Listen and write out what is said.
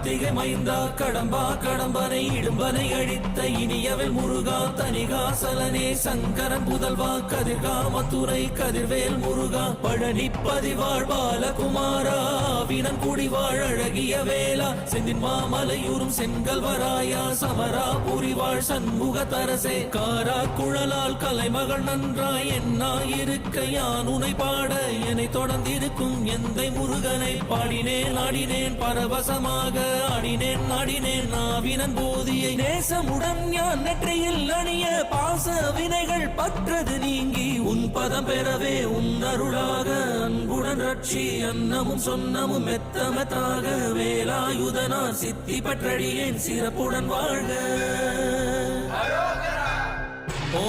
கார்த்திகை மைந்தா கடம்பா கடம்பனை இடும்பனை அழித்த இனியவள் முருகா தனிகாசலனே சங்கரன் புதல்வா கதிர்காமத்துறை கதிர்வேல் முருகா பழனி பதிவாழ் பாலகுமாரா வினன் குடிவாழ் அழகிய வேளா செந்தின் மாமலையூரும் செங்கல்வராயா சமரா புரிவாழ் சண்முக தரசே காரா குழலால் கலைமகள் நன்றாய் என்னாயிருக்க யான் உனை பாட என்னை தொடர்ந்திருக்கும் எந்தை முருகனை பாடினேன் ஆடினேன் பரவசமாக ஆடினேன் நாடினேன் நாவினன் போதியை நேசமுடன் ஞான் நெற்றியில் அணிய பாச வினைகள் பற்றது நீங்கி உன் பதம் பெறவே உன் அருளாக அன்புடன் ரட்சி அன்னமும் சொன்னமும் மெத்தமத்தாக வேலாயுதனார் சித்தி பற்றடியேன் சிறப்புடன் வாழ்க. ஓ